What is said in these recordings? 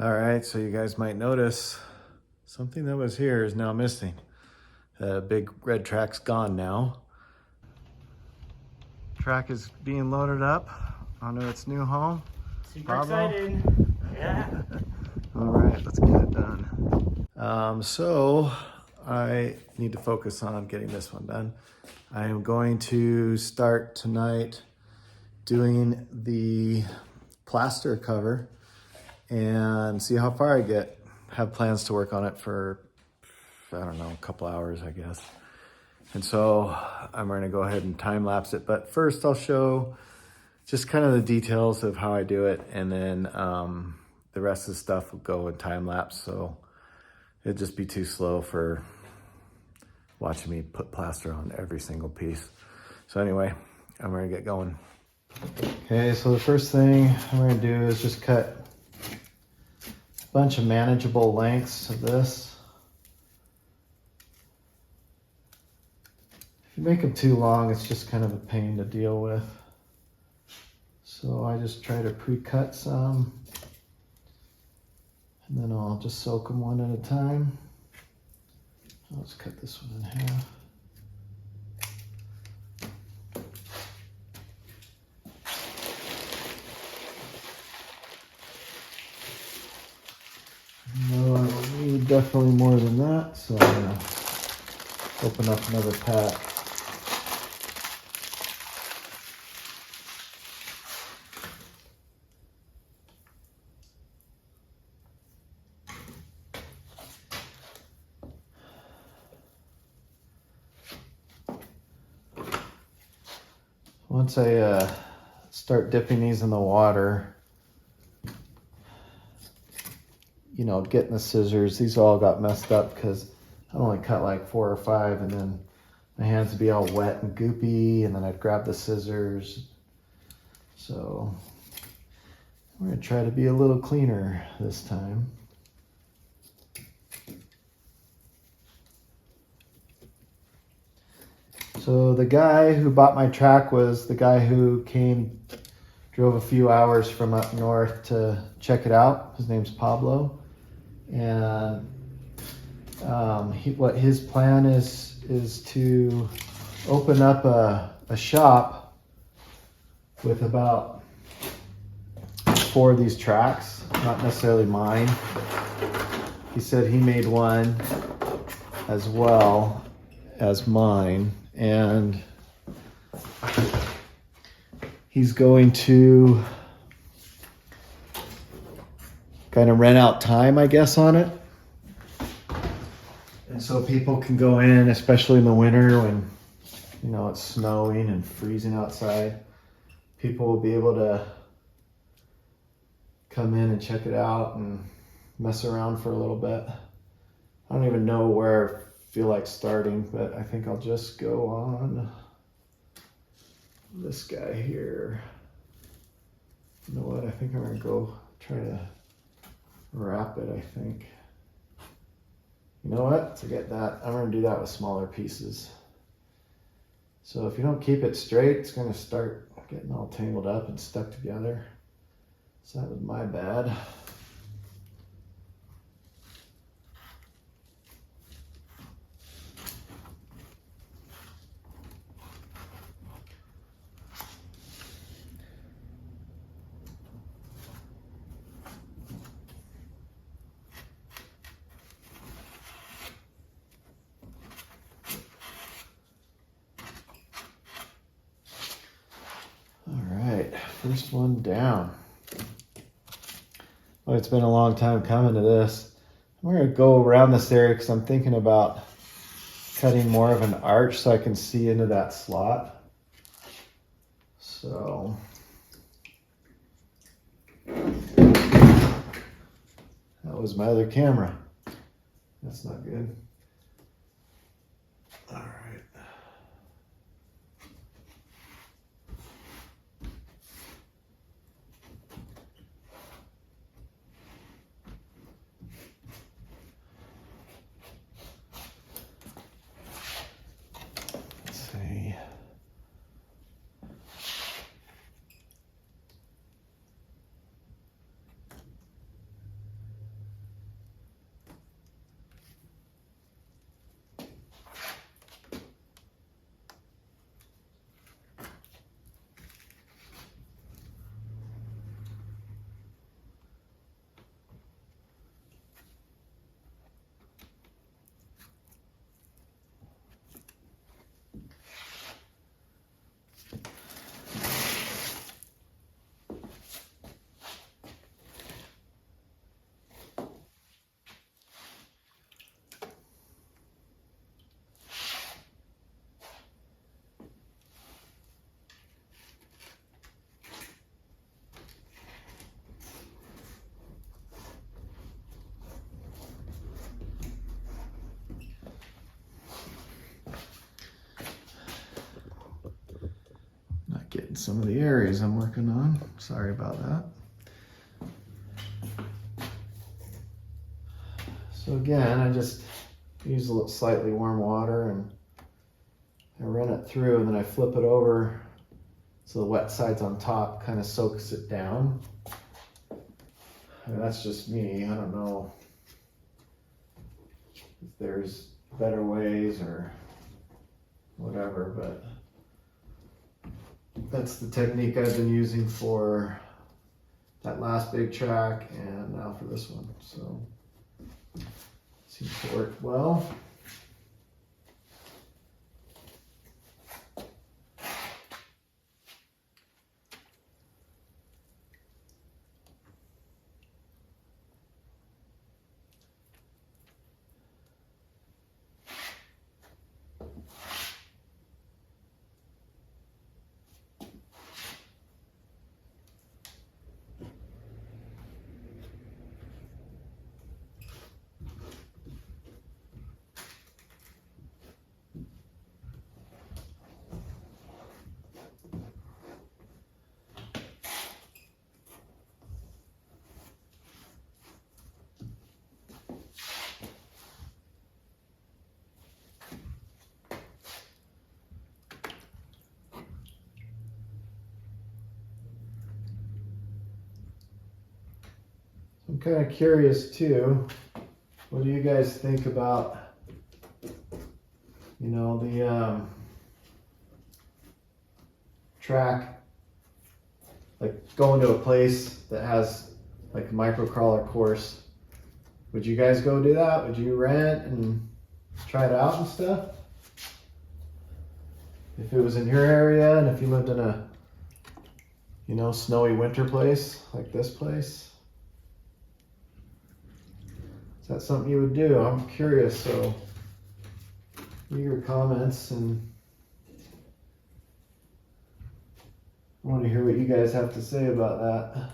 All right, so you guys might notice something that was here is now missing. The big red track's gone now. Track is being loaded up onto its new home. Super excited. Yeah. All right, let's get it done. So I need to focus on getting this one done. I am going to start tonight doing the plaster cover and see how far I get. Have plans to work on it for, I don't know, a couple hours, I guess. And so I'm going to go ahead and time lapse it. But first I'll show just kind of the details of how I do it. And then the rest of the stuff will go in time lapse. So it'd just be too slow for watching me put plaster on every single piece. So anyway, I'm going to get going. Okay, so the first thing I'm going to do is just cut a bunch of manageable lengths of this. If you make them too long, it's just kind of a pain to deal with. So I just try to pre-cut some, and then I'll just soak them one at a time. I'll just cut this one in half. No, I will need definitely more than that, so I'm gonna open up another pack. Once I start dipping these in the water, you know, getting the scissors, these all got messed up because I only cut like 4 or 5, and then my hands would be all wet and goopy, and then I'd grab the scissors. So I'm gonna try to be a little cleaner this time. So the guy who bought my track was the guy who drove a few hours from up north to check it out. His name's Pablo. And what his plan is to open up a shop with about 4 of these tracks, not necessarily mine. He said he made one as well as mine, and he's going to kind of rent out time, I guess, on it. And so people can go in, especially in the winter when, you know, it's snowing and freezing outside. People will be able to come in and check it out and mess around for a little bit. I don't even know where I feel like starting, but I think I'll just go on this guy here. You know what? I think I'm gonna go try to wrap it, I think. You know what? Forget that. I'm gonna do that with smaller pieces. So if you don't keep it straight, it's gonna start getting all tangled up and stuck together. So that was my bad. First one down. Well, it's been a long time coming to this. I'm going to go around this area because I'm thinking about cutting more of an arch so I can see into that slot. So that was my other camera. That's not good. All right. getting some of the areas I'm working on. Sorry about that. So again, I just use a little slightly warm water and I run it through, and then I flip it over so the wet side's on top, kind of soaks it down. And that's just me. I don't know if there's better ways or whatever, but that's the technique I've been using for that last big track and now for this one. So seems to work well. I'm kind of curious too, what do you guys think about, you know, the track, like going to a place that has like a micro crawler course? Would you guys go do that? Would you rent and try it out and stuff? If it was in your area and if you lived in a, you know, snowy winter place like this place? Is that something you would do? I'm curious, so leave your comments and I want to hear what you guys have to say about that.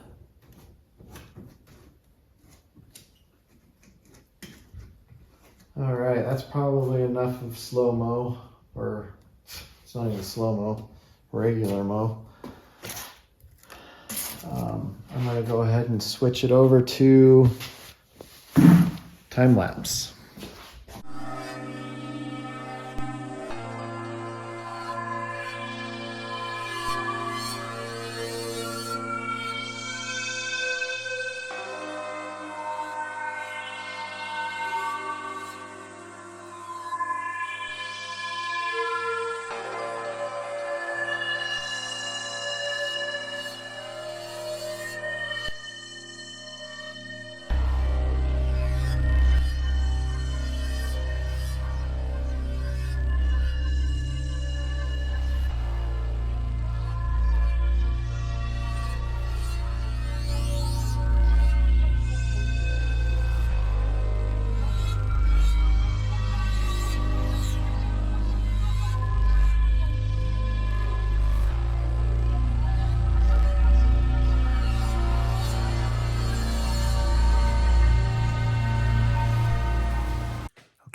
All right, that's probably enough of slow-mo, or it's not even slow-mo, regular mo. I'm gonna go ahead and switch it over to time lapse.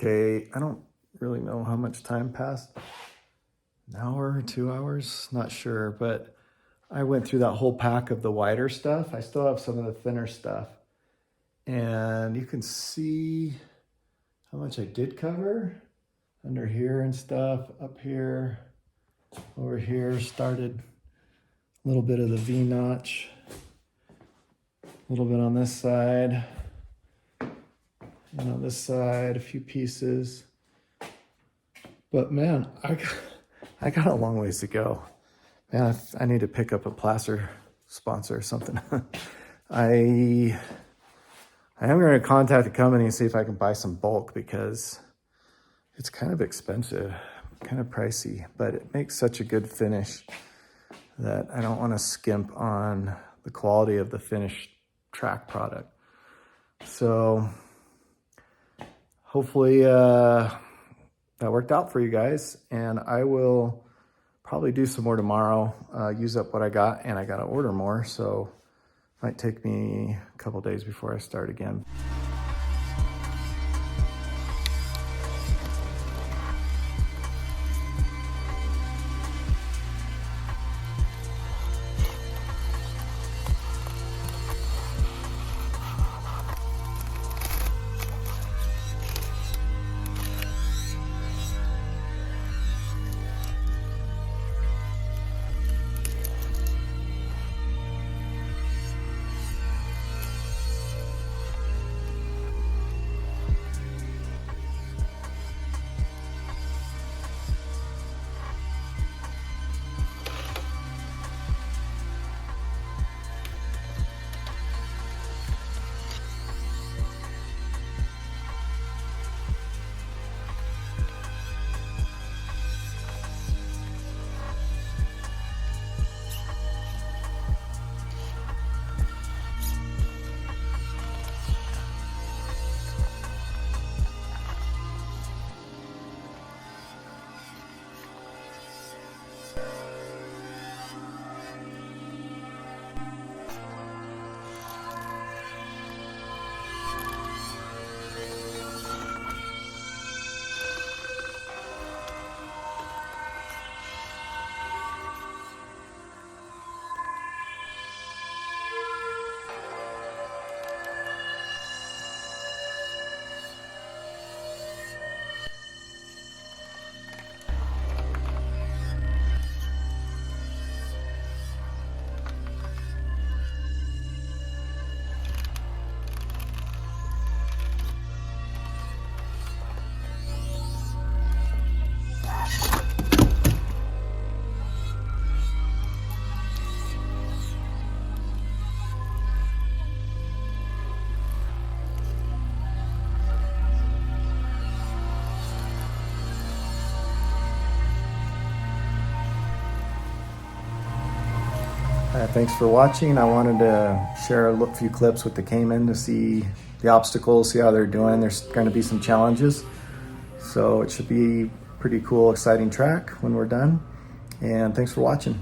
Okay, I don't really know how much time passed. An hour, 2 hours, not sure, but I went through that whole pack of the wider stuff. I still have some of the thinner stuff. And you can see how much I did cover under here and stuff, up here, over here, started a little bit of the V-notch, a little bit on this side, and on this side, a few pieces. But man, I got a long ways to go. Man, I need to pick up a plaster sponsor or something. I am going to contact the company and see if I can buy some bulk because it's kind of expensive, kind of pricey, but it makes such a good finish that I don't want to skimp on the quality of the finished track product. So hopefully that worked out for you guys, and I will probably do some more tomorrow, use up what I got, and I got to order more, so it might take me a couple days before I start again. thanks for watching. I wanted to share a few clips with the Cayman to see the obstacles, see how they're doing. There's going to be some challenges. So it should be pretty cool, exciting track when we're done. And thanks for watching.